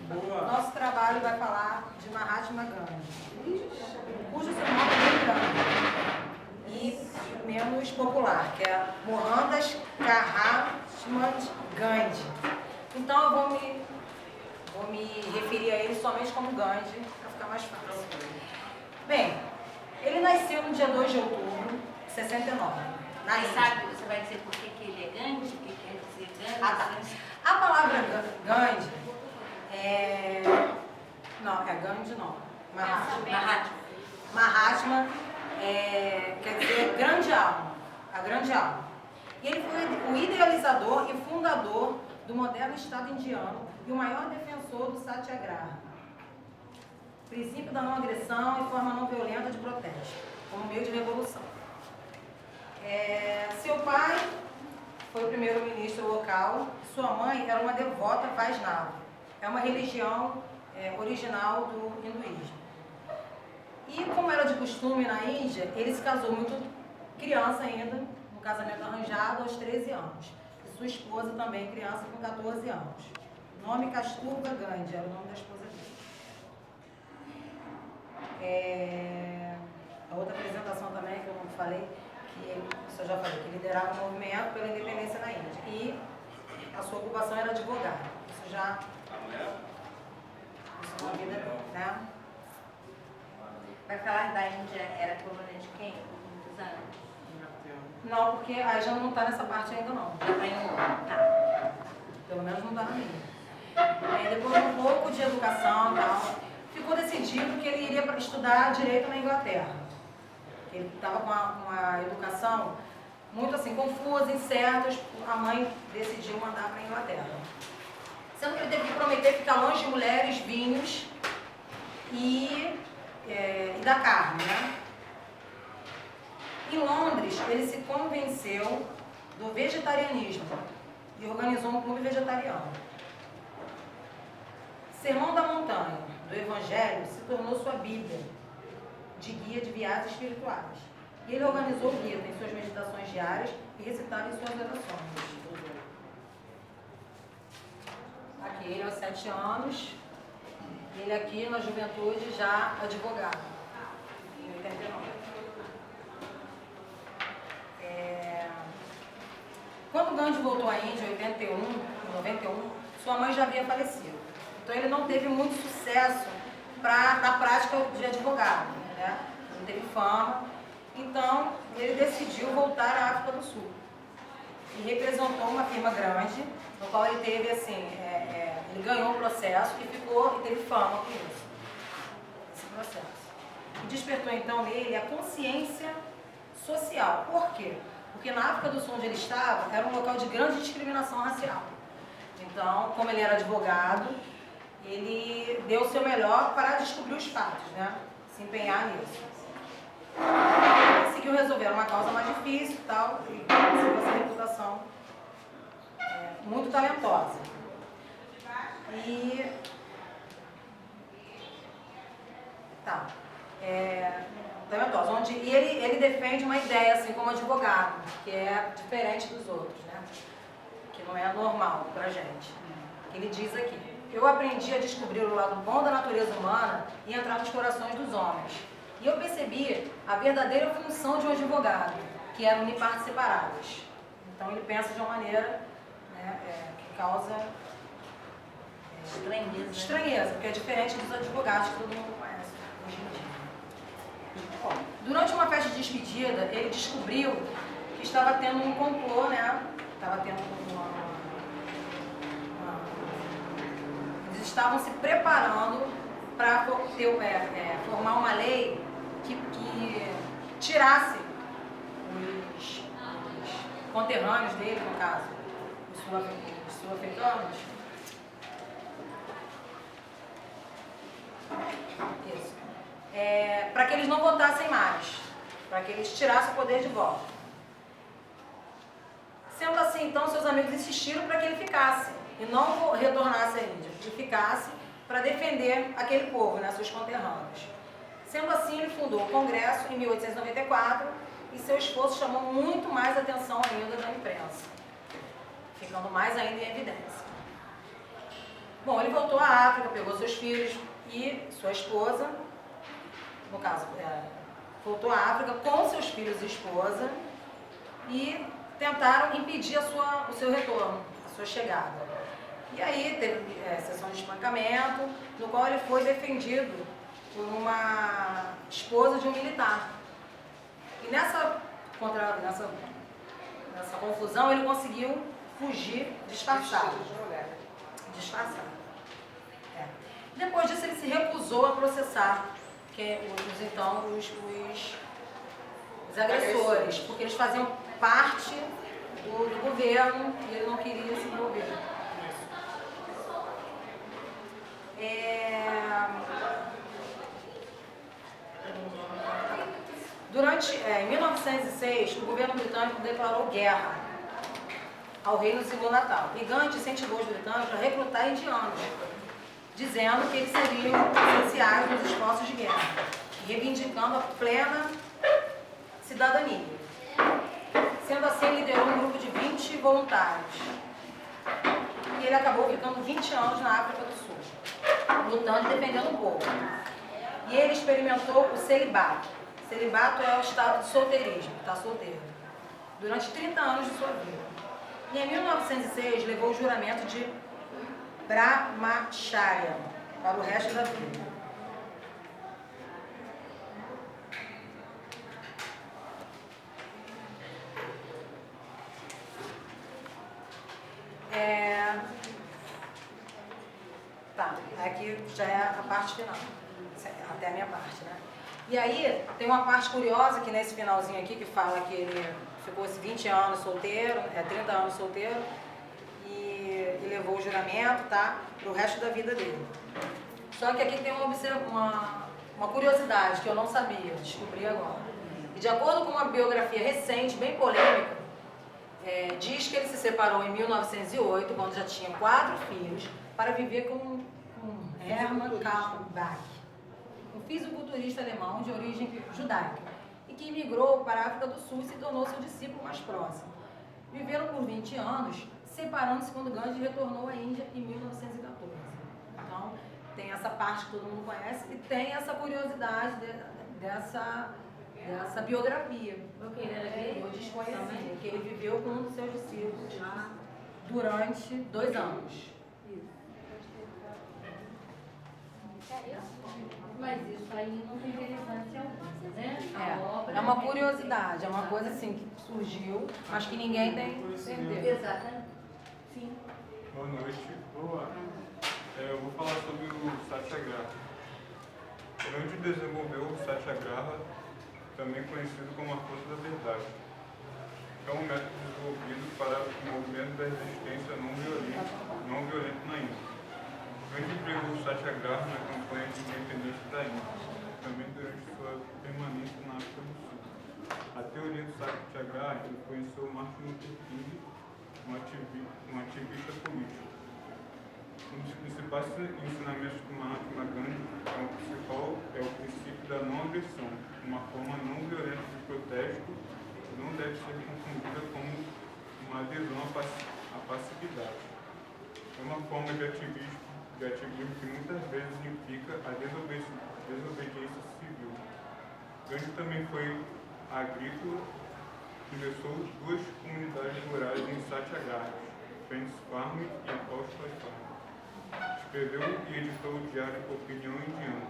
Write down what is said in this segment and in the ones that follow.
Boa. Nosso trabalho vai falar de Mahatma Gandhi, cujo seu nome é bem grande e menos popular, que é Mohandas Karamchand Gandhi. Então eu vou me referir a ele somente como Gandhi, para ficar mais fácil. Bem, ele nasceu no dia 2 de outubro de 69. Sabe, você vai dizer por que ele é Gandhi? O que quer dizer Gandhi? Ah, tá. A palavra Gandhi não, é Gandhi não. Mahatma quer dizer grande alma, a grande alma. E ele foi o idealizador e fundador do moderno Estado indiano e o maior defensor do Satyagraha, princípio da não agressão e forma não violenta de protesto, como meio de revolução. Seu pai foi o primeiro-ministro local, sua mãe era uma devota Vaishnava, é uma religião original do hinduísmo. E como era de costume na Índia, ele se casou muito criança ainda, um casamento arranjado aos 13 anos. E sua esposa também criança com 14 anos. O nome Kasturba Gandhi era o nome da esposa dele. A outra apresentação também que eu não falei, isso eu já falei, que liderava o movimento pela independência na Índia. E a sua ocupação era advogado. Isso já... Isso é uma vida, né? Vai falar da Índia, era colônia de quem? Por muitos anos? Não, porque aí já não está nessa parte ainda não. Já está em outro, tá. Pelo menos não está na minha. Depois de um pouco de educação e tal, ficou decidido que ele iria estudar direito na Inglaterra. Ele estava com uma educação muito assim, confusa, incerta, a mãe decidiu mandar para a Inglaterra. Sendo que ele teve que prometer ficar longe de mulheres, vinhos e da carne, né? Em Londres, ele se convenceu do vegetarianismo e organizou um clube vegetariano. Sermão da Montanha, do Evangelho, se tornou sua Bíblia, de guia de viagens espirituais. E ele organizou o guia em suas meditações diárias e recitava em suas orações. Aqui, ele aos 7 anos, ele aqui na juventude já advogado, em 89. Quando Gandhi voltou à Índia em 91, sua mãe já havia falecido. Então ele não teve muito sucesso na prática de advogado, né? Não teve fama. Então ele decidiu voltar à África do Sul. E representou uma firma grande, no qual ele teve assim, ele ganhou o processo e teve fama com isso, esse processo. E despertou então nele a consciência social. Por quê? Porque na África do Sul, onde ele estava, era um local de grande discriminação racial. Então, como ele era advogado, ele deu o seu melhor para descobrir os fatos, né? Se empenhar nisso. Conseguiu resolver uma causa mais difícil e tal, e conseguiu essa reputação muito talentosa. E... Tá. Talentosa. E ele defende uma ideia, assim, como advogado, que é diferente dos outros, né? Que não é normal pra gente. Ele diz aqui: eu aprendi a descobrir o lado bom da natureza humana e entrar nos corações dos homens. E eu percebi a verdadeira função de um advogado, que era unir partes separadas. Então ele pensa de uma maneira, né, que causa estranheza, porque é diferente dos advogados que todo mundo conhece hoje em dia. Durante uma festa de despedida, ele descobriu que estava tendo um complô, né? Estava tendo eles estavam se preparando para formar uma lei que tirasse os conterrâneos dele, no caso, os sul-africanos. Isso. Para que eles não votassem mais, para que eles tirassem o poder de voto. Sendo assim, então, seus amigos insistiram para que ele ficasse, e não retornasse à Índia, que ficasse para defender aquele povo, né, seus conterrâneos. Sendo assim, ele fundou o Congresso em 1894, e seu esforço chamou muito mais atenção ainda da imprensa, ficando mais ainda em evidência. Bom, ele voltou à África, pegou seus filhos e sua esposa, no caso, voltou à África com seus filhos e esposa e tentaram impedir o seu retorno, a sua chegada. E aí teve sessão de espancamento, no qual ele foi defendido por uma esposa de um militar. E nessa confusão ele conseguiu fugir disfarçado. Depois disso ele se recusou a processar os agressores, porque eles faziam parte do governo e ele não queria se envolver. Em 1906, o governo britânico declarou guerra ao reino Zulu-Natal. E Gandhi incentivou os britânicos a recrutar indianos, dizendo que eles seriam essenciais nos esforços de guerra, reivindicando a plena cidadania. Sendo assim, ele liderou um grupo de 20 voluntários. E ele acabou ficando 20 anos na África do Sul, lutando e defendendo o povo. E ele experimentou o celibato. Celibato é o estado de solteirismo, está solteiro, durante 30 anos de sua vida. E em 1906 levou o juramento de Brahmacharya para o resto da vida. Aqui já é a parte final, até a minha parte, né? E aí, tem uma parte curiosa que nesse finalzinho aqui, que fala que ele ficou 20 anos solteiro, 30 anos solteiro, e levou o juramento, tá? Pro resto da vida dele. Só que aqui tem uma curiosidade que eu não sabia, descobri agora. E de acordo com uma biografia recente, bem polêmica, diz que ele se separou em 1908, quando já tinha 4 filhos, para viver com Hermann Kalmbach, um fisiculturista alemão de origem judaica, e que imigrou para a África do Sul e se tornou seu discípulo mais próximo. Viveram por 20 anos, separando-se quando Gandhi retornou à Índia em 1914. Então, tem essa parte que todo mundo conhece e tem essa curiosidade dessa biografia. Eu desconhecia, que ele viveu com um dos seus discípulos durante 2 anos. Mas isso aí não tem relevância alguma, né? É uma curiosidade, é uma coisa assim que surgiu, mas que ninguém tem certeza. Exatamente. Sim. Boa noite. Eu vou falar sobre o Satyagraha. Gandhi desenvolveu o Satyagraha, também conhecido como a força da verdade. É um método desenvolvido para o movimento da resistência não violenta na Índia. Gandhi empregou o Satyagraha na campanha de independência da Índia, também durante sua permanência na África do Sul. A teoria do Satyagraha influenciou Martin Luther King, um ativista político. Um dos principais ensinamentos do Mahatma Gandhi é o princípio da não agressão, uma forma não violenta de protesto que não deve ser confundida como uma adesão à passividade. É uma forma de ativismo que muitas vezes implica a desobediência civil. Gandhi também foi agrícola e começou 2 comunidades rurais em Satyagraha, Friends Farm e Apostles Farm. Escreveu e editou o diário Opinião Indiana.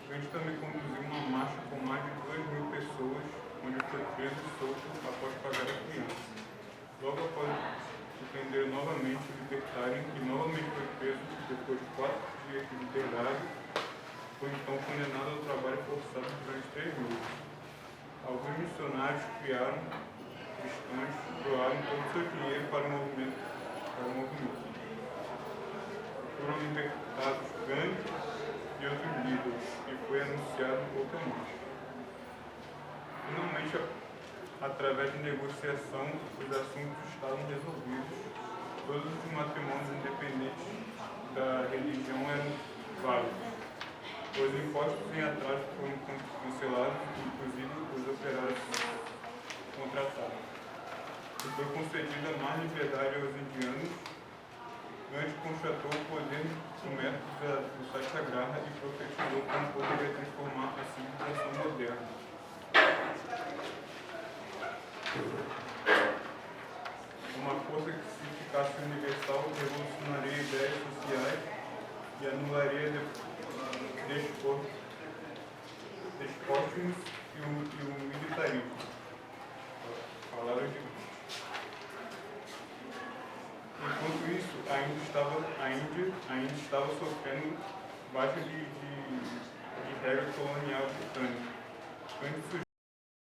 Gandhi também conduziu uma marcha com mais de 2.000 pessoas, onde foi preso e solto após pagar a fiança. Logo após se prender novamente o libertário e novamente foi preso depois de 4 dias de liberdade, foi então condenado ao trabalho forçado durante 3 meses. Alguns missionários criaram cristãos, doaram todo o seu dinheiro para o movimento. Foram libertados Gandhi e outros líderes, e foi anunciado outra marcha. Finalmente, através de negociação, os assuntos estavam resolvidos. Todos os matrimônios independentes da religião eram válidos. Os impostos em atraso foram cancelados, inclusive os operários contratados. E foi concedida mais liberdade aos indianos. Gandhi constatou o poder do método do Satyagraha e profetizou como poderia transformar a civilização moderna. Uma força que, se ficasse universal, revolucionaria ideias sociais e anularia despostos e o militarismo. Palavras de Enquanto isso, a Índia estava sofrendo baixa de regra colonial britânica. Gandhi